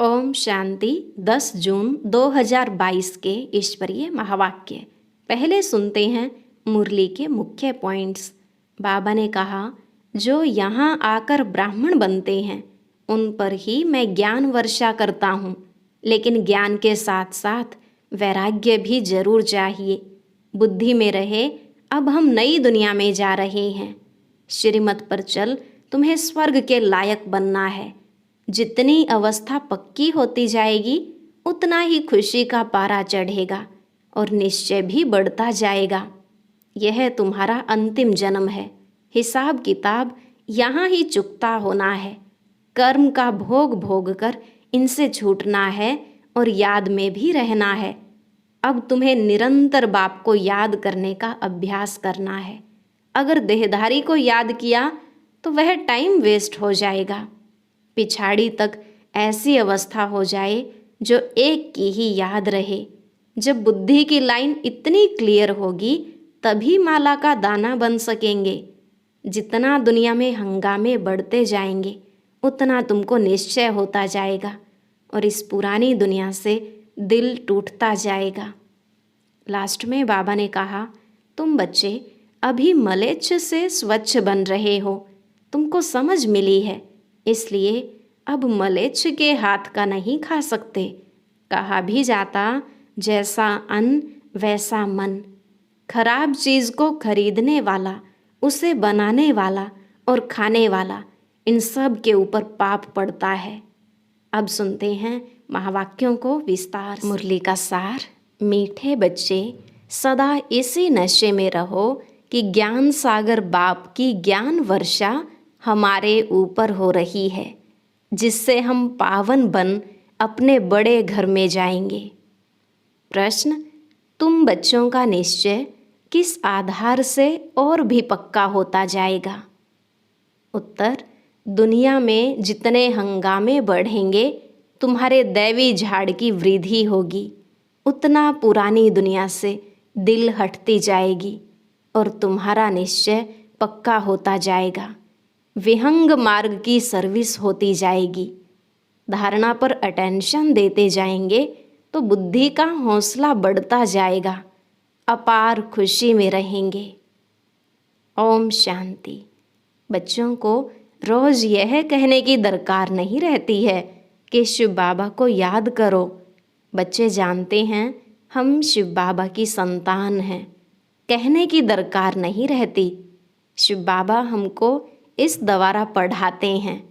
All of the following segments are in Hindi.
ओम शांति। 10 जून 2022 के ईश्वरीय महावाक्य। पहले सुनते हैं मुरली के मुख्य पॉइंट्स। बाबा ने कहा, जो यहाँ आकर ब्राह्मण बनते हैं उन पर ही मैं ज्ञान वर्षा करता हूँ, लेकिन ज्ञान के साथ साथ वैराग्य भी जरूर चाहिए। बुद्धि में रहे, अब हम नई दुनिया में जा रहे हैं। श्रीमत पर चल, तुम्हें स्वर्ग के लायक बनना है। जितनी अवस्था पक्की होती जाएगी उतना ही खुशी का पारा चढ़ेगा और निश्चय भी बढ़ता जाएगा। यह तुम्हारा अंतिम जन्म है। हिसाब किताब यहाँ ही चुकता होना है। कर्म का भोग भोग कर इनसे छूटना है और याद में भी रहना है। अब तुम्हें निरंतर बाप को याद करने का अभ्यास करना है। अगर देहधारी को याद किया तो वह टाइम वेस्ट हो जाएगा। पिछाड़ी तक ऐसी अवस्था हो जाए जो एक की ही याद रहे। जब बुद्धि की लाइन इतनी क्लियर होगी तभी माला का दाना बन सकेंगे। जितना दुनिया में हंगामे बढ़ते जाएंगे उतना तुमको निश्चय होता जाएगा और इस पुरानी दुनिया से दिल टूटता जाएगा। लास्ट में बाबा ने कहा, तुम बच्चे अभी मलेच्छ से स्वच्छ बन रहे हो। तुमको समझ मिली है, इसलिए अब मलेच्छ के हाथ का नहीं खा सकते। कहा भी जाता, जैसा अन्न वैसा मन। खराब चीज़ को खरीदने वाला, उसे बनाने वाला और खाने वाला, इन सब के ऊपर पाप पड़ता है। अब सुनते हैं महावाक्यों को विस्तार से। मुरली का सार। मीठे बच्चे, सदा इसी नशे में रहो कि ज्ञान सागर बाप की ज्ञान वर्षा हमारे ऊपर हो रही है, जिससे हम पावन बन अपने बड़े घर में जाएंगे। प्रश्न, तुम बच्चों का निश्चय किस आधार से और भी पक्का होता जाएगा? उत्तर, दुनिया में जितने हंगामे बढ़ेंगे तुम्हारे दैवी झाड़ की वृद्धि होगी, उतना पुरानी दुनिया से दिल हटती जाएगी और तुम्हारा निश्चय पक्का होता जाएगा। विहंग मार्ग की सर्विस होती जाएगी। धारणा पर अटेंशन देते जाएंगे तो बुद्धि का हौसला बढ़ता जाएगा। अपार खुशी में रहेंगे। ओम शांति। बच्चों को रोज यह कहने की दरकार नहीं रहती है कि शिव बाबा को याद करो। बच्चे जानते हैं हम शिव बाबा की संतान हैं। कहने की दरकार नहीं रहती। शिव बाबा हमको इस द्वारा पढ़ाते हैं।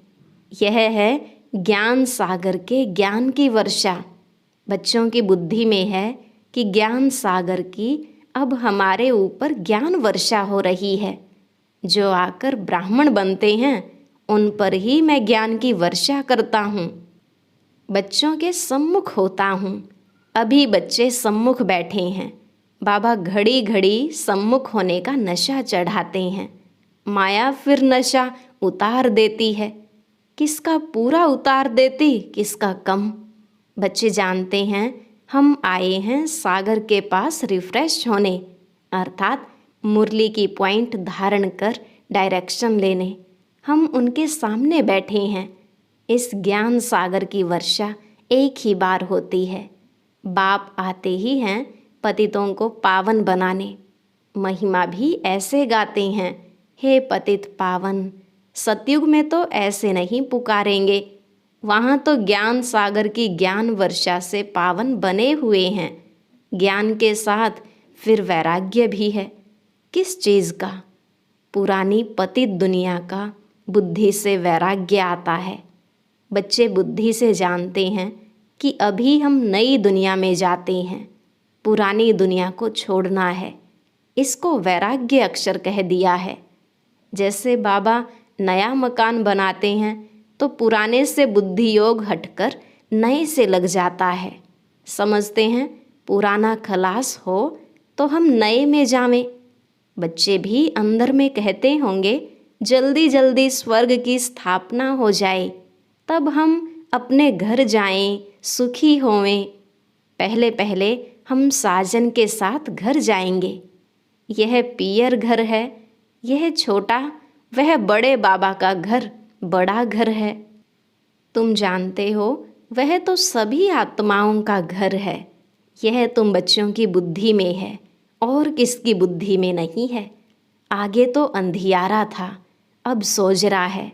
यह है ज्ञान सागर के ज्ञान की वर्षा। बच्चों की बुद्धि में है कि ज्ञान सागर की अब हमारे ऊपर ज्ञान वर्षा हो रही है। जो आकर ब्राह्मण बनते हैं उन पर ही मैं ज्ञान की वर्षा करता हूँ। बच्चों के सम्मुख होता हूँ। अभी बच्चे सम्मुख बैठे हैं। बाबा घड़ी घड़ी सम्मुख होने का नशा चढ़ाते हैं। माया फिर नशा उतार देती है। किसका पूरा उतार देती, किसका कम। बच्चे जानते हैं हम आए हैं सागर के पास रिफ्रेश होने, अर्थात मुरली की पॉइंट धारण कर डायरेक्शन लेने। हम उनके सामने बैठे हैं। इस ज्ञान सागर की वर्षा एक ही बार होती है। बाप आते ही हैं पतितों को पावन बनाने। महिमा भी ऐसे गाते हैं, हे पतित पावन। सतयुग में तो ऐसे नहीं पुकारेंगे। वहाँ तो ज्ञान सागर की ज्ञान वर्षा से पावन बने हुए हैं। ज्ञान के साथ फिर वैराग्य भी है। किस चीज़ का? पुरानी पतित दुनिया का बुद्धि से वैराग्य आता है। बच्चे बुद्धि से जानते हैं कि अभी हम नई दुनिया में जाते हैं। पुरानी दुनिया को छोड़ना है। इसको वैराग्य अक्षर कह दिया है। जैसे बाबा नया मकान बनाते हैं तो पुराने से बुद्धि योग हटकर नए से लग जाता है। समझते हैं पुराना खलास हो तो हम नए में जावें। बच्चे भी अंदर में कहते होंगे, जल्दी जल्दी स्वर्ग की स्थापना हो जाए, तब हम अपने घर जाएं, सुखी होवें। पहले पहले हम साजन के साथ घर जाएंगे। यह पियर घर है, यह छोटा, वह बड़े बाबा का घर बड़ा घर है। तुम जानते हो वह तो सभी आत्माओं का घर है। यह तुम बच्चों की बुद्धि में है और किसकी बुद्धि में नहीं है। आगे तो अंधियारा था, अब सोजरा है।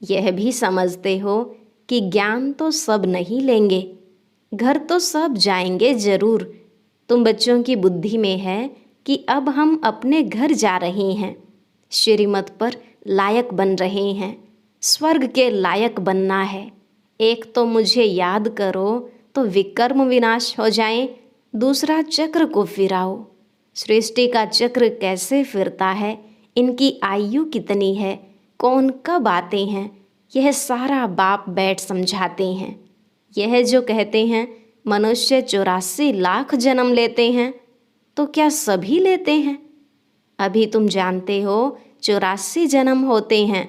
यह भी समझते हो कि ज्ञान तो सब नहीं लेंगे, घर तो सब जाएंगे जरूर। तुम बच्चों की बुद्धि में है कि अब हम अपने घर जा रहे हैं, श्रीमत पर लायक बन रहे हैं, स्वर्ग के लायक बनना है। एक तो मुझे याद करो तो विकर्म विनाश हो जाए, दूसरा चक्र को फिराओ। सृष्टि का चक्र कैसे फिरता है, इनकी आयु कितनी है, कौन कब आते हैं, यह सारा बाप बैठ समझाते हैं। यह जो कहते हैं मनुष्य 84 लाख जन्म लेते हैं, तो क्या सभी लेते हैं? अभी तुम जानते हो 84 जन्म होते हैं,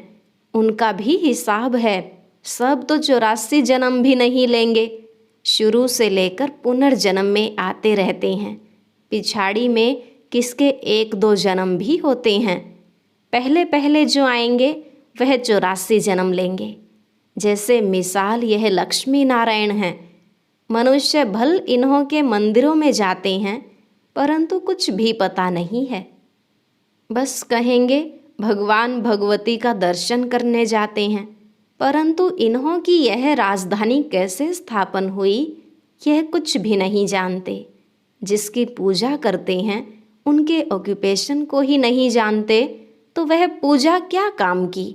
उनका भी हिसाब है। सब तो 84 जन्म भी नहीं लेंगे, शुरू से लेकर पुनर्जन्म में आते रहते हैं। पिछाड़ी में किसके 1-2 जन्म भी होते हैं। पहले पहले जो आएंगे वह 84 जन्म लेंगे। जैसे मिसाल यह लक्ष्मी नारायण हैं। मनुष्य भल इन्हों के मंदिरों में जाते हैं, परंतु कुछ भी पता नहीं है। बस कहेंगे भगवान भगवती का दर्शन करने जाते हैं, परंतु इन्हों की यह राजधानी कैसे स्थापन हुई यह कुछ भी नहीं जानते। जिसकी पूजा करते हैं उनके ऑक्यूपेशन को ही नहीं जानते, तो वह पूजा क्या काम की।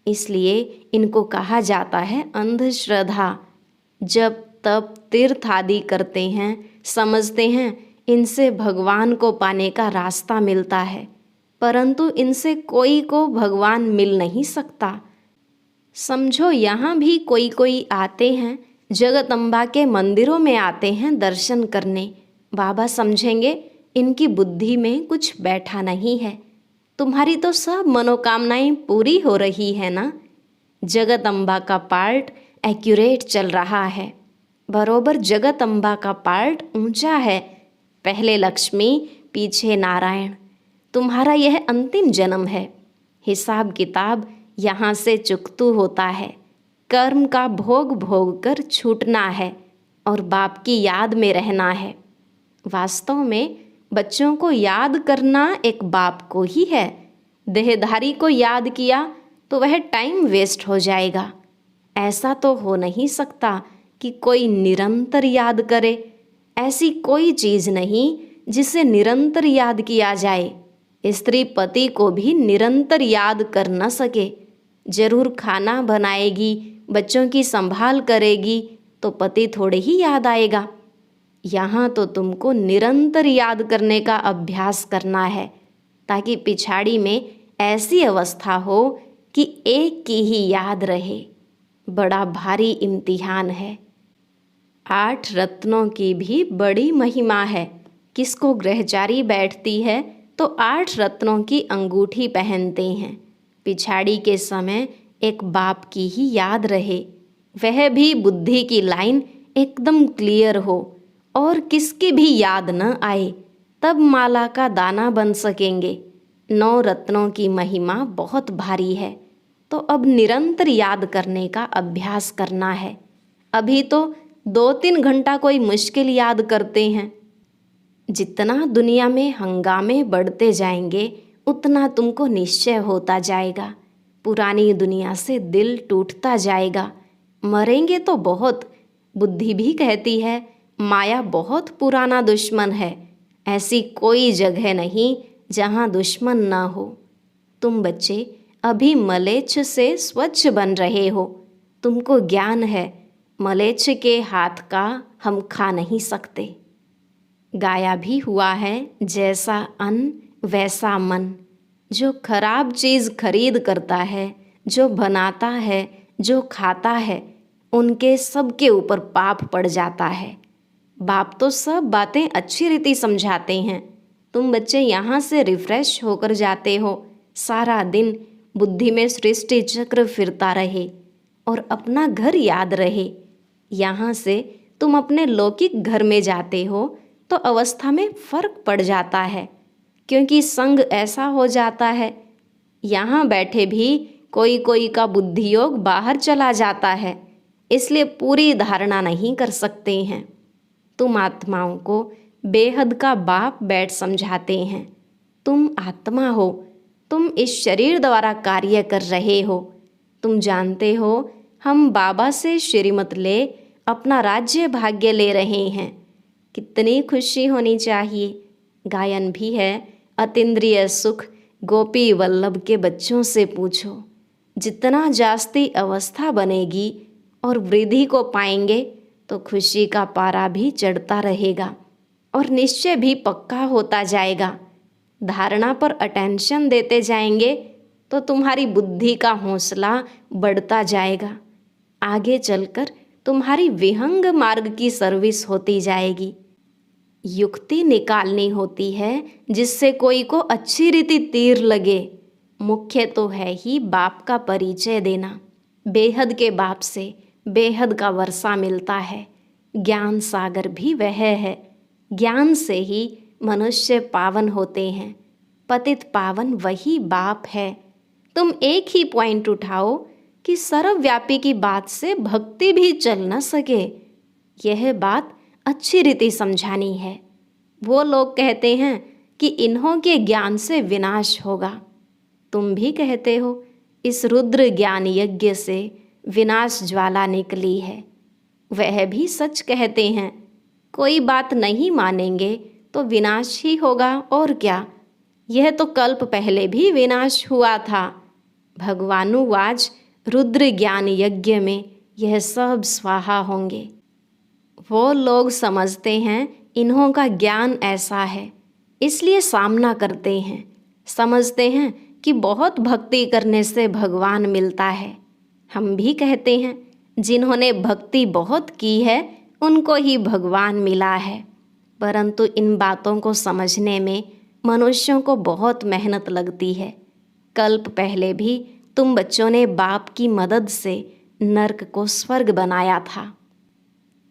इसलिए इनको कहा जाता है अंधश्रद्धा। जब तब तीर्थ आदि करते हैं, समझते हैं इनसे भगवान को पाने का रास्ता मिलता है, परंतु इनसे कोई को भगवान मिल नहीं सकता। समझो यहाँ भी कोई कोई आते हैं, जगदम्बा के मंदिरों में आते हैं दर्शन करने। बाबा समझेंगे इनकी बुद्धि में कुछ बैठा नहीं है। तुम्हारी तो सब मनोकामनाएं पूरी हो रही है ना। जगदम्बा का पार्ट एक्यूरेट चल रहा है, बरोबर जगदम्बा का पार्ट ऊंचा है। पहले लक्ष्मी, पीछे नारायण। तुम्हारा यह अंतिम जन्म है। हिसाब किताब यहाँ से चुकतू होता है। कर्म का भोग भोग कर छूटना है और बाप की याद में रहना है। वास्तव में बच्चों को याद करना एक बाप को ही है। देहधारी को याद किया तो वह टाइम वेस्ट हो जाएगा। ऐसा तो हो नहीं सकता कि कोई निरंतर याद करे। ऐसी कोई चीज़ नहीं जिसे निरंतर याद किया जाए। स्त्री पति को भी निरंतर याद कर न सके। जरूर खाना बनाएगी, बच्चों की संभाल करेगी, तो पति थोड़े ही याद आएगा। यहाँ तो तुमको निरंतर याद करने का अभ्यास करना है, ताकि पिछाड़ी में ऐसी अवस्था हो कि एक की ही याद रहे। बड़ा भारी इम्तिहान है। 8 रत्नों की भी बड़ी महिमा है। किसको ग्रहचारी बैठती है तो 8 रत्नों की अंगूठी पहनते हैं। पिछाड़ी के समय एक बाप की ही याद रहे, वह भी बुद्धि की लाइन एकदम क्लियर हो और किसकी भी याद न आए, तब माला का दाना बन सकेंगे। 9 रत्नों की महिमा बहुत भारी है, तो अब निरंतर याद करने का अभ्यास करना है। अभी तो 2-3 घंटा कोई मुश्किल याद करते हैं। जितना दुनिया में हंगामे बढ़ते जाएंगे उतना तुमको निश्चय होता जाएगा। पुरानी दुनिया से दिल टूटता जाएगा। मरेंगे तो बहुत। बुद्धि भी कहती है माया बहुत पुराना दुश्मन है। ऐसी कोई जगह नहीं जहाँ दुश्मन ना हो। तुम बच्चे अभी मलेच्छ से स्वच्छ बन रहे हो। तुमको ज्ञान है मलेच्छ के हाथ का हम खा नहीं सकते। गाया भी हुआ है जैसा अन्न वैसा मन। जो खराब चीज़ खरीद करता है, जो बनाता है, जो खाता है, उनके सबके ऊपर पाप पड़ जाता है। बाप तो सब बातें अच्छी रीति समझाते हैं। तुम बच्चे यहाँ से रिफ्रेश होकर जाते हो। सारा दिन बुद्धि में सृष्टि चक्र फिरता रहे और अपना घर याद रहे। यहाँ से तुम अपने लौकिक घर में जाते हो तो अवस्था में फर्क पड़ जाता है, क्योंकि संग ऐसा हो जाता है। यहाँ बैठे भी कोई कोई का बुद्धि योग बाहर चला जाता है। इसलिए पूरी धारणा नहीं कर सकते हैं। तुम आत्माओं को बेहद का बाप बैठ समझाते हैं। तुम आत्मा हो, तुम इस शरीर द्वारा कार्य कर रहे हो। तुम जानते हो हम बाबा से श्रीमत ले अपना राज्य भाग्य ले रहे हैं। कितनी खुशी होनी चाहिए। गायन भी है, अतीन्द्रिय सुख गोपी वल्लभ के बच्चों से पूछो। जितना जास्ती अवस्था बनेगी और वृद्धि को पाएंगे तो खुशी का पारा भी चढ़ता रहेगा और निश्चय भी पक्का होता जाएगा। धारणा पर अटेंशन देते जाएंगे तो तुम्हारी बुद्धि का हौसला बढ़ता जाएगा। आगे चलकर तुम्हारी विहंग मार्ग की सर्विस होती जाएगी। युक्ति निकालनी होती है जिससे कोई को अच्छी रीति तीर लगे। मुख्य तो है ही बाप का परिचय देना। बेहद के बाप से बेहद का वर्षा मिलता है। ज्ञान सागर भी वह है। ज्ञान से ही मनुष्य पावन होते हैं। पतित पावन वही बाप है। तुम एक ही पॉइंट उठाओ कि सर्वव्यापी की बात से भक्ति भी चल न सके। यह बात अच्छी रीति समझानी है। वो लोग कहते हैं कि इन्हों के ज्ञान से विनाश होगा। तुम भी कहते हो इस रुद्र ज्ञान यज्ञ से विनाश ज्वाला निकली है। वह भी सच कहते हैं। कोई बात नहीं मानेंगे तो विनाश ही होगा और क्या। यह तो कल्प पहले भी विनाश हुआ था। भगवानुवाच रुद्र ज्ञान यज्ञ में यह सब स्वाहा होंगे। वो लोग समझते हैं इन्हों का ज्ञान ऐसा है, इसलिए सामना करते हैं। समझते हैं कि बहुत भक्ति करने से भगवान मिलता है। हम भी कहते हैं जिन्होंने भक्ति बहुत की है उनको ही भगवान मिला है। परंतु इन बातों को समझने में मनुष्यों को बहुत मेहनत लगती है। कल्प पहले भी तुम बच्चों ने बाप की मदद से नर्क को स्वर्ग बनाया था,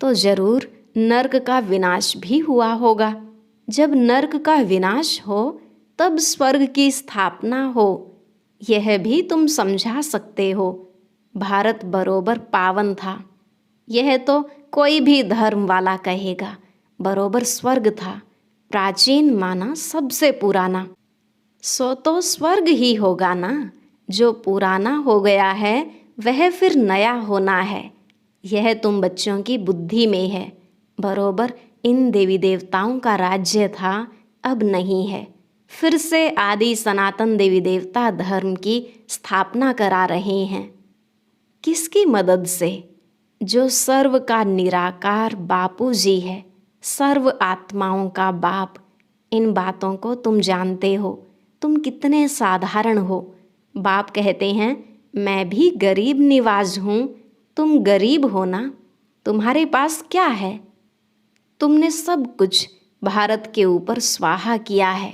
तो जरूर नर्क का विनाश भी हुआ होगा। जब नर्क का विनाश हो तब स्वर्ग की स्थापना हो, यह भी तुम समझा सकते हो। भारत बरोबर पावन था, यह तो कोई भी धर्म वाला कहेगा। बरोबर स्वर्ग था, प्राचीन माना सबसे पुराना। सो तो स्वर्ग ही होगा ना। जो पुराना हो गया है वह फिर नया होना है। यह तुम बच्चों की बुद्धि में है। बरोबर इन देवी देवताओं का राज्य था, अब नहीं है। फिर से आदि सनातन देवी देवता धर्म की स्थापना करा रहे हैं। किसकी मदद से? जो सर्व का निराकार बापू जी है, सर्व आत्माओं का बाप। इन बातों को तुम जानते हो। तुम कितने साधारण हो। बाप कहते हैं मैं भी गरीब निवाज हूँ, तुम गरीब हो ना। तुम्हारे पास क्या है? तुमने सब कुछ भारत के ऊपर स्वाहा किया है।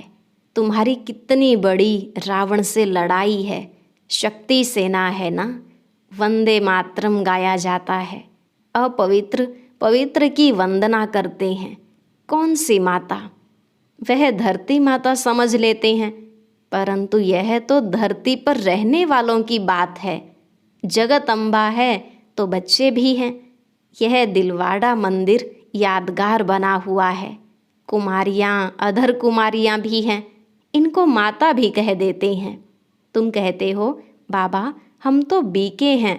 तुम्हारी कितनी बड़ी रावण से लड़ाई है, शक्ति सेना है ना। वंदे मातरम गाया जाता है। अपवित्र पवित्र की वंदना करते हैं। कौन सी माता? वह धरती माता समझ लेते हैं, परंतु यह तो धरती पर रहने वालों की बात है। जगत अम्बा है तो बच्चे भी हैं। यह दिलवाड़ा मंदिर यादगार बना हुआ है। कुमारियाँ, अधर कुमारियाँ भी हैं, इनको माता भी कह देते हैं। तुम कहते हो बाबा हम तो बीके हैं,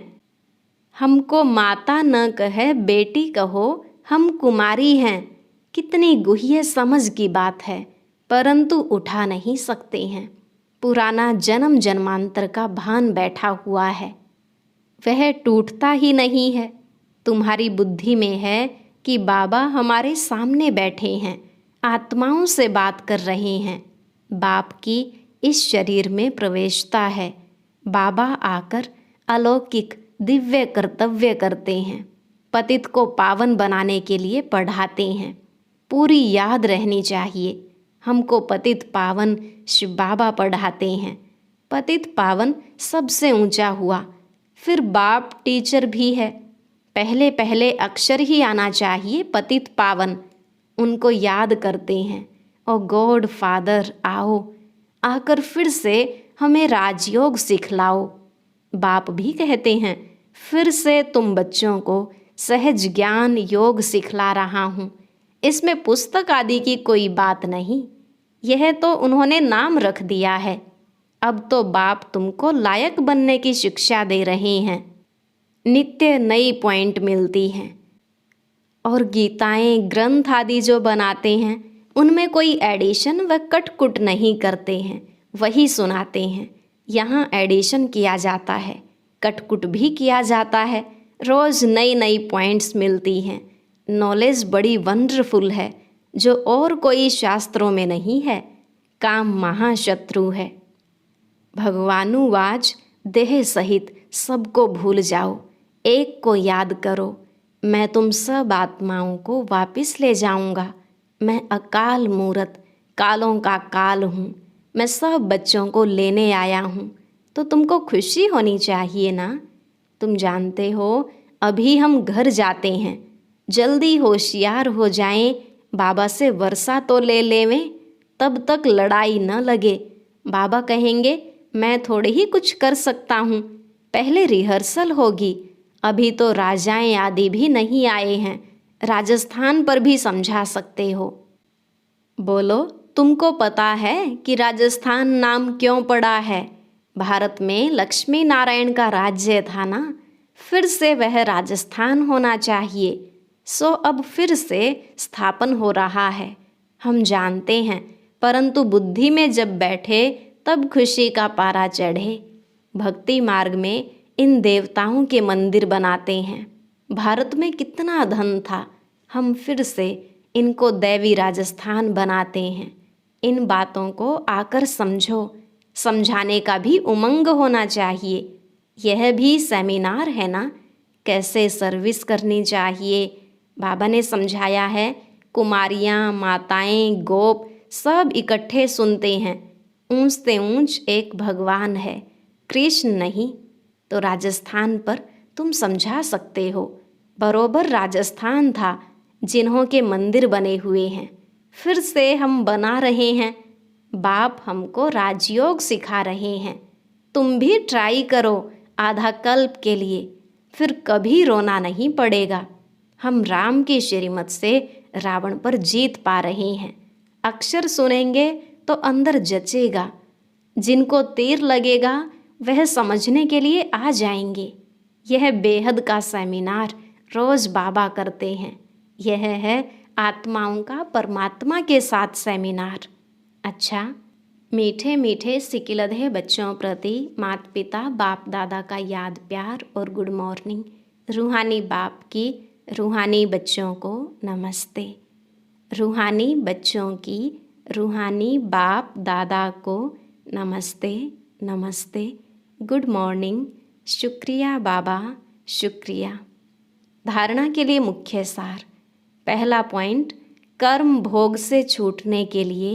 हमको माता न कहे बेटी कहो, हम कुमारी हैं। कितनी गुह्य समझ की बात है, परंतु उठा नहीं सकते हैं। पुराना जन्म जन्मांतर का भान बैठा हुआ है, वह टूटता ही नहीं है। तुम्हारी बुद्धि में है कि बाबा हमारे सामने बैठे हैं, आत्माओं से बात कर रहे हैं। बाप की इस शरीर में प्रवेशता है। बाबा आकर अलौकिक दिव्य कर्तव्य करते हैं। पतित को पावन बनाने के लिए पढ़ाते हैं। पूरी याद रहनी चाहिए, हमको पतित पावन शिव बाबा पढ़ाते हैं। पतित पावन सबसे ऊंचा हुआ, फिर बाप टीचर भी है। पहले पहले अक्षर ही आना चाहिए पतित पावन, उनको याद करते हैं। और गॉड फादर आओ, आकर फिर से हमें राजयोग सिखलाओ। बाप भी कहते हैं फिर से तुम बच्चों को सहज ज्ञान योग सिखला रहा हूँ। इसमें पुस्तक आदि की कोई बात नहीं, यह तो उन्होंने नाम रख दिया है। अब तो बाप तुमको लायक बनने की शिक्षा दे रहे हैं। नित्य नई पॉइंट मिलती हैं। और गीताएं ग्रंथ आदि जो बनाते हैं उनमें कोई एडिशन व कटकुट नहीं करते हैं, वही सुनाते हैं। यहाँ एडिशन किया जाता है, कटकुट भी किया जाता है। रोज़ नई नई पॉइंट्स मिलती हैं। नॉलेज बड़ी वंडरफुल है, जो और कोई शास्त्रों में नहीं है। काम महाशत्रु है। भगवानुवाच देह सहित सबको भूल जाओ, एक को याद करो। मैं तुम सब आत्माओं को वापस ले जाऊंगा। मैं अकाल मूरत, कालों का काल हूँ। मैं सब बच्चों को लेने आया हूँ, तो तुमको खुशी होनी चाहिए ना। तुम जानते हो अभी हम घर जाते हैं, जल्दी होशियार हो जाएं, बाबा से वर्षा तो ले लेवें, तब तक लड़ाई न लगे। बाबा कहेंगे मैं थोड़े ही कुछ कर सकता हूँ, पहले रिहर्सल होगी। अभी तो राजाएं आदि भी नहीं आए हैं, राजस्थान पर भी समझा सकते हो। बोलो, तुमको पता है कि राजस्थान नाम क्यों पड़ा है? भारत में लक्ष्मी नारायण का राज्य था ना, फिर से वह राजस्थान होना चाहिए। सो अब फिर से स्थापन हो रहा है, हम जानते हैं, परंतु बुद्धि में जब बैठे तब खुशी का पारा चढ़े। भक्ति मार्ग में इन देवताओं के मंदिर बनाते हैं। भारत में कितना धन था, हम फिर से इनको दैवी राजस्थान बनाते हैं। इन बातों को आकर समझो, समझाने का भी उमंग होना चाहिए। यह भी सेमिनार है ना, कैसे सर्विस करनी चाहिए। बाबा ने समझाया है, कुमारियाँ, माताएं, गोप सब इकट्ठे सुनते हैं। ऊंच से ऊंच एक भगवान है, कृष्ण नहीं। तो राजस्थान पर तुम समझा सकते हो, बरोबर राजस्थान था, जिन्हों के मंदिर बने हुए हैं, फिर से हम बना रहे हैं। बाप हमको राजयोग सिखा रहे हैं। तुम भी ट्राई करो आधा कल्प के लिए, फिर कभी रोना नहीं पड़ेगा। हम राम की श्रीमत से रावण पर जीत पा रहे हैं। अक्षर सुनेंगे तो अंदर जचेगा, जिनको तीर लगेगा वह समझने के लिए आ जाएंगे। यह बेहद का सेमिनार रोज़ बाबा करते हैं। यह है आत्माओं का परमात्मा के साथ सेमिनार। अच्छा, मीठे मीठे सिकिलधे बच्चों प्रति माता पिता बाप दादा का याद प्यार और गुड मॉर्निंग। रूहानी बाप की रूहानी बच्चों को नमस्ते। रूहानी बच्चों की रूहानी बाप दादा को नमस्ते नमस्ते, गुड मॉर्निंग, शुक्रिया बाबा, शुक्रिया। धारणा के लिए मुख्य सार। पहला पॉइंट, कर्म भोग से छूटने के लिए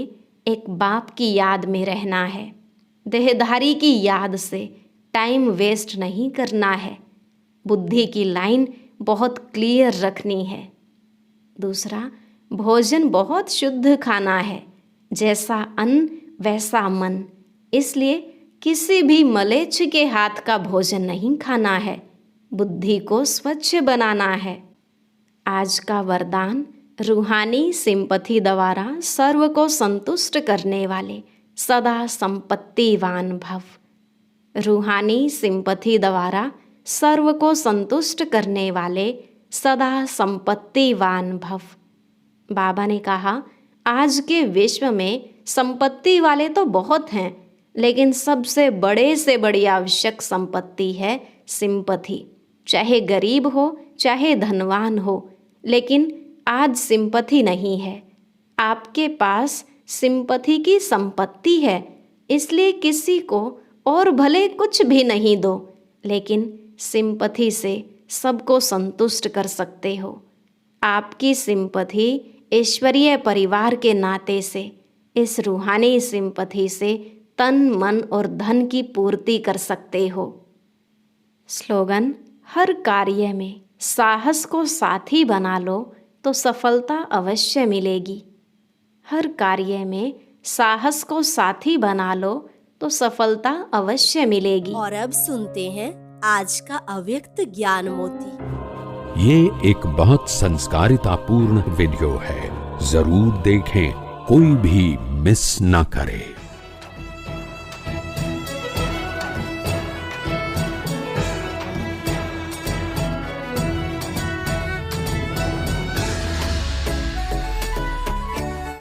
एक बाप की याद में रहना है। देहधारी की याद से टाइम वेस्ट नहीं करना है। बुद्धि की लाइन बहुत क्लियर रखनी है। दूसरा, भोजन बहुत शुद्ध खाना है, जैसा अन्न वैसा मन। इसलिए किसी भी मलेच्छ के हाथ का भोजन नहीं खाना है। बुद्धि को स्वच्छ बनाना है। आज का वरदान, रूहानी सिंपथी द्वारा सर्व को संतुष्ट करने वाले सदा संपत्तिवान भव। रूहानी सिंपथी द्वारा सर्व को संतुष्ट करने वाले सदा संपत्तिवान भव। बाबा ने कहा, आज के विश्व में संपत्ति वाले तो बहुत हैं, लेकिन सबसे बड़े से बड़ी आवश्यक संपत्ति है सिंपथी। चाहे गरीब हो चाहे धनवान हो, लेकिन आज सिंपथी नहीं है। आपके पास सिंपथी की संपत्ति है, इसलिए किसी को और भले कुछ भी नहीं दो, लेकिन सिंपथी से सबको संतुष्ट कर सकते हो। आपकी सिंपथी ईश्वरीय परिवार के नाते से, इस रूहानी सिंपथी से तन मन और धन की पूर्ति कर सकते हो। स्लोगन, हर कार्य में साहस को साथी बना लो तो सफलता अवश्य मिलेगी। हर कार्य में साहस को साथी बना लो तो सफलता अवश्य मिलेगी। और अब सुनते हैं आज का अव्यक्त ज्ञान मोती। ये एक बहुत संस्कारितापूर्ण वीडियो है, जरूर देखें, कोई भी मिस ना करे।